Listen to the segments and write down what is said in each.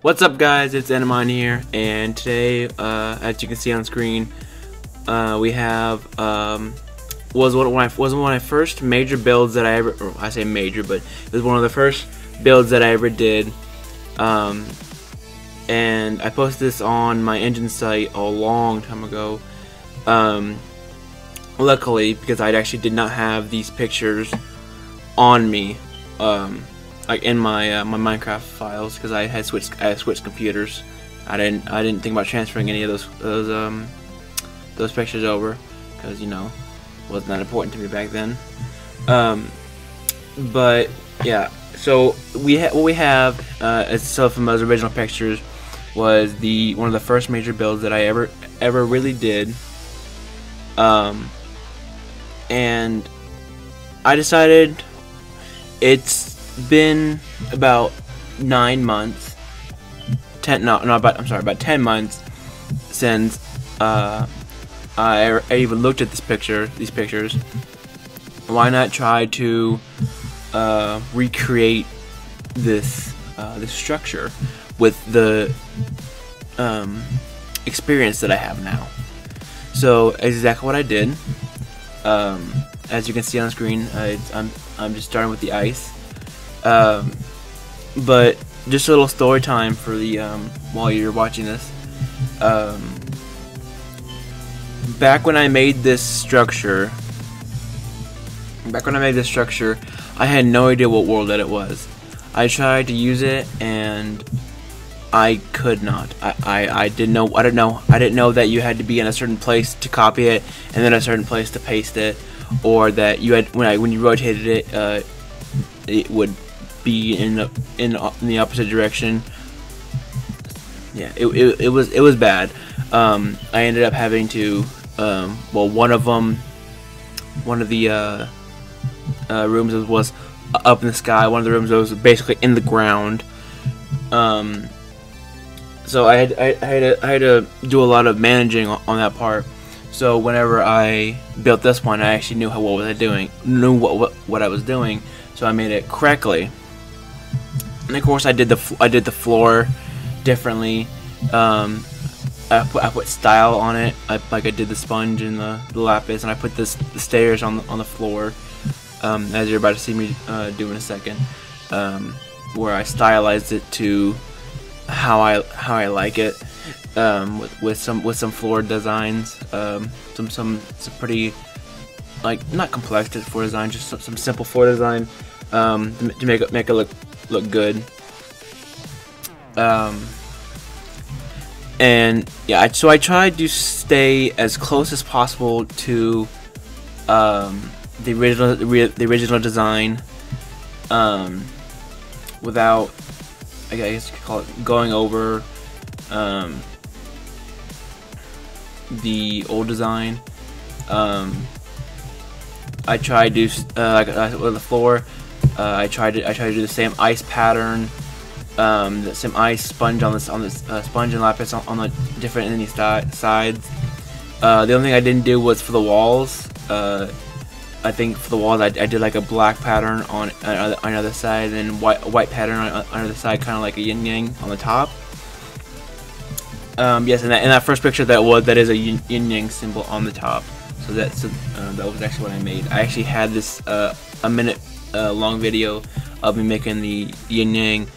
What's up, guys? It's AniMine here, and today, as you can see on screen, we have was one of my first major builds that I ever, or I say major, but it was one of the first builds that I ever did. And I posted this on my engine site a long time ago. Luckily, because I actually did not have these pictures on me, like in my my Minecraft files, because I had switched computers. I didn't think about transferring any of those pictures over, because, you know, it wasn't that important to me back then. But yeah, so what we have from those original pictures was one of the first major builds that I ever really did. And I decided it's been about 9 months, about 10 months since I even looked at these pictures. Why not try to recreate this structure with the experience that I have now? So exactly what I did. As you can see on screen, I'm just starting with the ice. But just a little story time for the while you're watching this. Back when I made this structure, I had no idea what world that it was. I tried to use it and I could not. I didn't know. I didn't know that you had to be in a certain place to copy it, and then a certain place to paste it, or that you had when you rotated it, it would be in the opposite direction. Yeah, it was bad. I ended up having to one of the rooms was up in the sky. One of the rooms was basically in the ground. So I had to do a lot of managing on that part. So whenever I built this one, I actually knew what I was doing. So I made it correctly. And of course, I did the floor differently. I put style on it. I did the sponge and the lapis, and I put the stairs on the floor, as you're about to see me do in a second, where I stylized it to how I like it, with some floor designs, some pretty, like, not complex floor design, just some simple floor design, to make it look good. And yeah, so I tried to stay as close as possible to the original design, without, I guess you could call it, going over the old design. I tried to with the floor. I tried to do the same ice pattern, the same ice sponge on this sponge and lapis on the different enemy sides. The only thing I didn't do was for the walls. I think for the walls I did like a black pattern on another side, and white pattern on another side, kind of like a yin yang on the top. Yes, in that first picture that is a yin yang symbol on the top. So that was actually what I made. I actually had this a minute long video of me making the yin yang,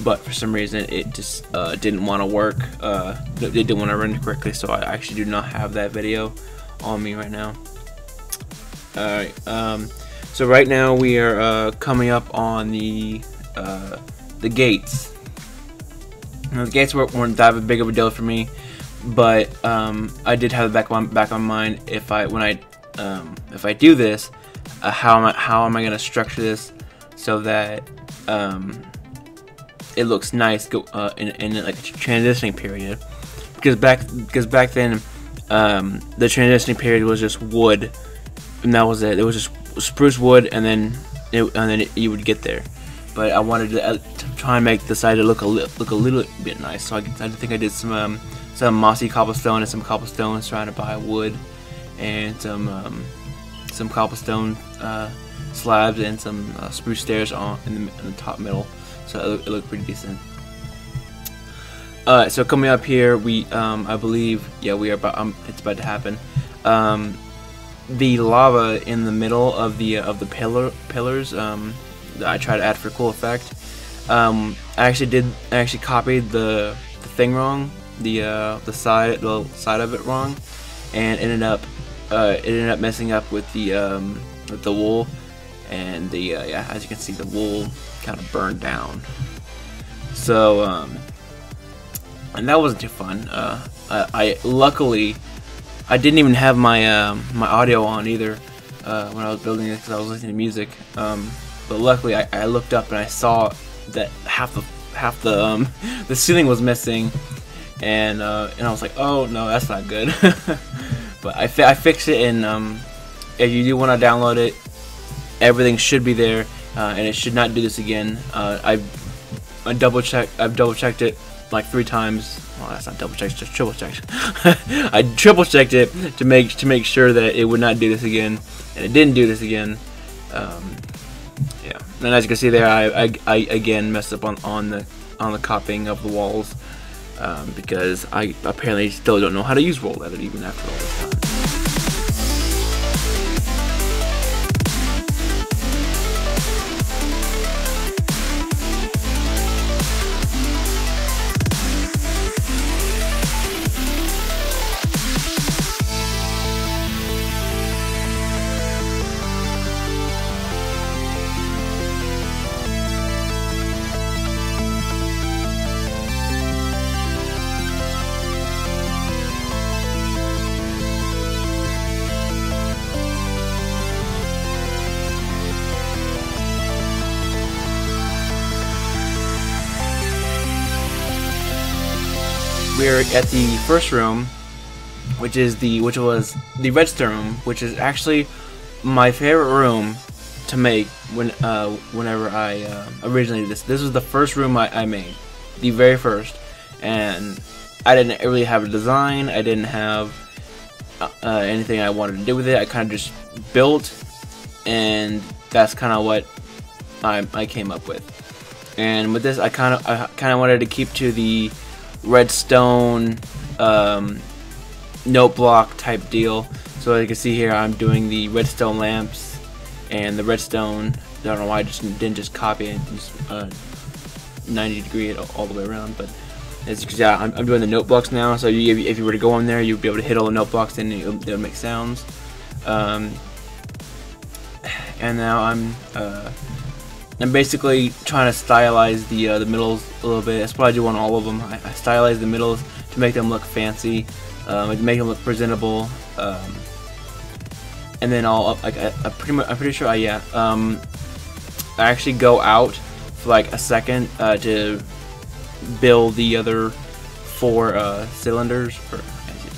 but for some reason it just didn't want to work. It didn't want to run correctly, so I actually do not have that video on me right now. Alright, so right now we are coming up on the gates. Now, the gates weren't that big of a deal for me, but I did have the back on mind, if I do this, how am I gonna structure this so that it looks nice in like a transitioning period, because back then the transitioning period was just wood, and that was it. It was just spruce wood, and then you would get there. But I wanted to try and make the side look a little bit nice, so I think I did some mossy cobblestone and some cobblestone surrounded by wood, and some cobblestone slabs and some spruce stairs in the top middle. So it looked pretty decent. So coming up here, we I believe, yeah, we are about it's about to happen. The lava in the middle of the pillars that I try to add for cool effect. I actually copied the thing wrong, the side of it wrong, and ended up messing up with the wool, and yeah, as you can see, the wool kind of burned down. So and that wasn't too fun. I luckily I didn't even have my my audio on either when I was building it, because I was listening to music. But luckily, I looked up and I saw that half the the ceiling was missing, and I was like, oh no, that's not good. But I fixed it, and if you do want to download it, everything should be there, and it should not do this again. I've double checked it like 3 times. Well, that's not double checked, just triple checked. I triple checked it to make sure that it would not do this again, and it didn't do this again. Yeah, and as you can see there, I again messed up on the copying of the walls, because I apparently still don't know how to use roll edit even after all this time. We're at the first room, which was the redstone room, which is actually my favorite room to make. Whenever I originally did this was the first room I made, the very first, and I didn't really have a design. I didn't have anything I wanted to do with it. I kind of just built, and that's kind of what I came up with. And with this, I kind of wanted to keep to the redstone note block type deal. So as you can see here, I'm doing the redstone lamps and the redstone. I don't know why I didn't just copy it and just 90 degree it all the way around. But as you can see, I'm doing the note blocks now. So if you were to go in there, you'd be able to hit all the note blocks and it would make sounds. And now I'm basically trying to stylize the middles a little bit. That's what I do on all of them. I stylize the middles to make them look fancy, to make them look presentable, and then I'm pretty sure I actually go out for like a second to build the other 4 cylinders, or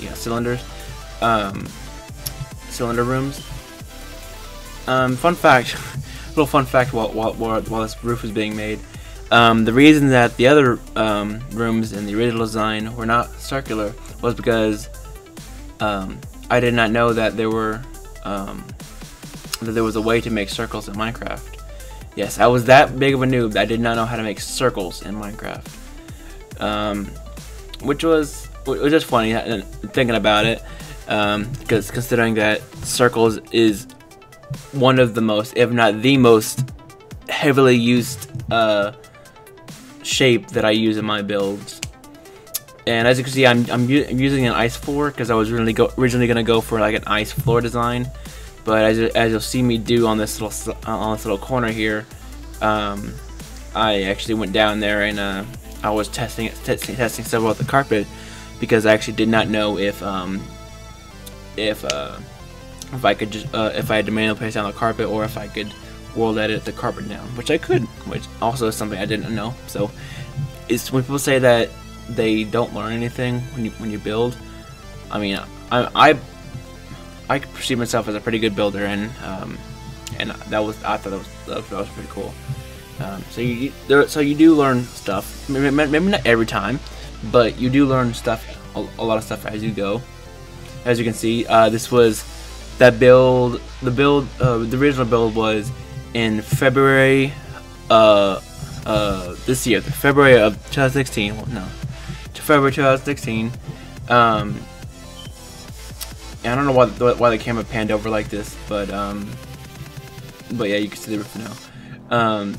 yeah, cylinders, cylinder rooms. Fun fact. Little fun fact while this roof was being made. The reason that the other rooms in the original design were not circular was because I did not know that there was a way to make circles in Minecraft. Yes, I was that big of a noob that I did not know how to make circles in Minecraft. Which was just funny thinking about it, because considering that circles is one of the most, if not the most, heavily used shape that I use in my builds. And as you can see, I'm using an ice floor because I was originally gonna go for like an ice floor design, but as you'll see me do on this little corner here, I actually went down there and I was testing several of the carpet, because I actually did not know if I could just if I had to manually place down the carpet, or if I could world edit the carpet down, which I could, which also is something I didn't know. So it's when people say that they don't learn anything when you build. I mean, I perceive myself as a pretty good builder, and I thought that was pretty cool. So you do learn stuff. Maybe not every time, but you do learn stuff, a lot of stuff as you go. As you can see, this was that build. The original build was in February this year, February of 2016. Well, no, February 2016. And I don't know why the camera panned over like this, but yeah, you can see the roof now.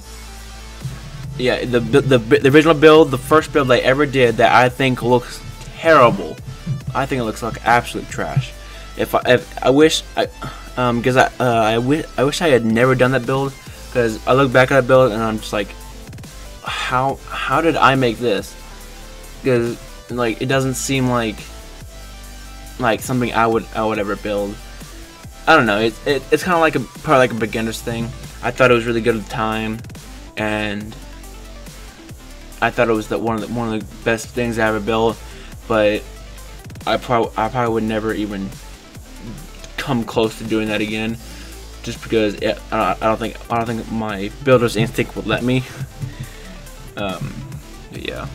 Yeah, the original build, the first build I ever did that I think looks terrible. I think it looks like absolute trash. I wish I wish I had never done that build, because I look back at that build and I'm just like, how did I make this? Because like it doesn't seem like something I would ever build. I don't know. It's kind of like probably like a beginner's thing. I thought it was really good at the time, and I thought it was one of the best things I ever built. But I probably would never even come close to doing that again, just because I don't think my builder's instinct would let me. Yeah.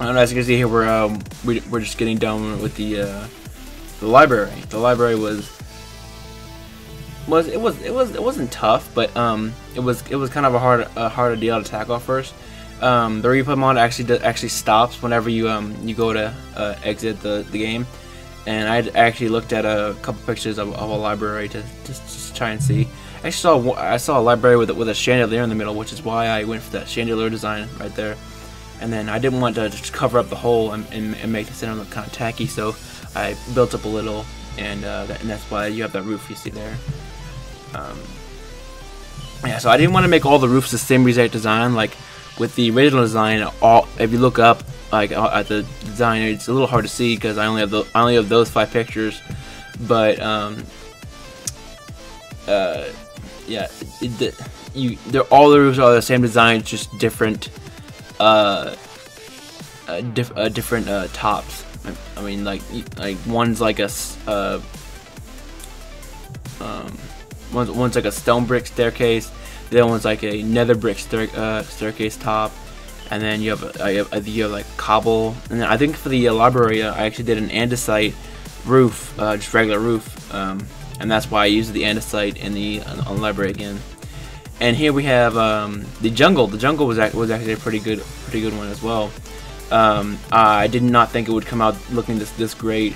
As you can see here, we're just getting done with the library. The library it wasn't tough, but it was kind of a harder deal to tackle first. The replay mod actually stops whenever you go to exit the game, and I actually looked at a couple pictures of a library to just try and see. I saw a library with a chandelier in the middle, which is why I went for that chandelier design right there. And then I didn't want to just cover up the hole and make the center look kind of tacky, so I built up a little, and that's why you have that roof you see there. Yeah, so I didn't want to make all the roofs the same exact design. Like with the original design, if you look up like at the design, it's a little hard to see because I only have those 5 pictures. But yeah, all the roofs are the same design, it's just different. Different tops. I mean, like one's like a one's like a stone brick staircase. The other one's like a nether brick staircase top, and then you have like cobble. And then I think for the library, I actually did an andesite roof, just regular roof, and that's why I used the andesite in the on the library again. And here we have the jungle. The jungle was actually a pretty good one as well. I did not think it would come out looking this great.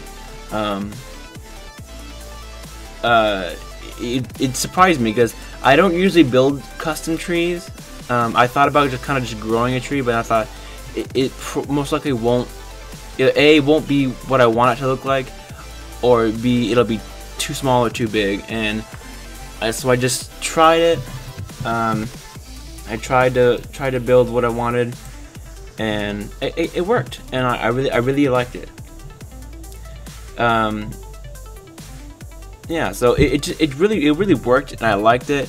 It surprised me because I don't usually build custom trees. I thought about just growing a tree, but I thought it most likely won't. A, won't be what I want it to look like, or B, it'll be too small or too big. And so I just tried it. I tried to build what I wanted, and it worked, and I really liked it. Yeah, so it really worked, and I liked it.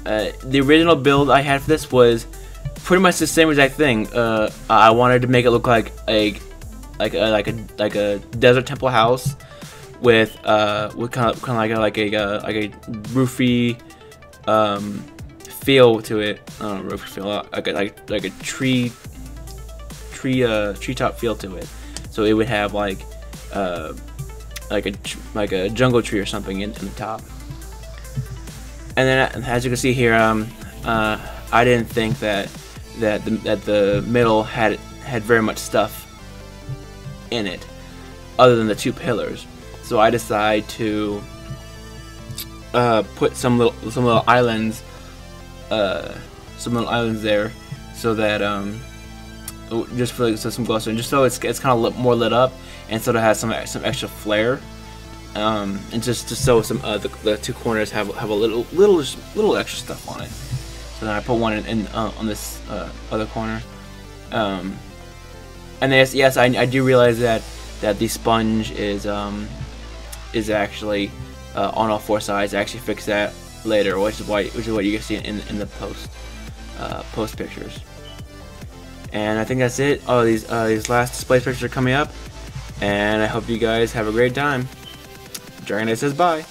The original build I had for this was pretty much the same exact thing. I wanted to make it look like a desert temple house with kind of like a roofy feel to it. I don't know, roofy feel, like a treetop feel to it. So it would have like a jungle tree or something in the top. And then, as you can see here, I didn't think that the middle had very much stuff in it, other than the 2 pillars. So I decided to put some little islands, there, so that just for some glow, and just so it's kind of more lit up, and so it has some extra flair. And just so some the 2 corners have a little extra stuff on it. So then I put one on this other corner. And yes, I do realize that the sponge is actually on all 4 sides. I actually fixed that later, which is what you can see in the post pictures. And I think that's it. Oh, these last display pictures are coming up, and I hope you guys have a great time. Dragon Knight says bye.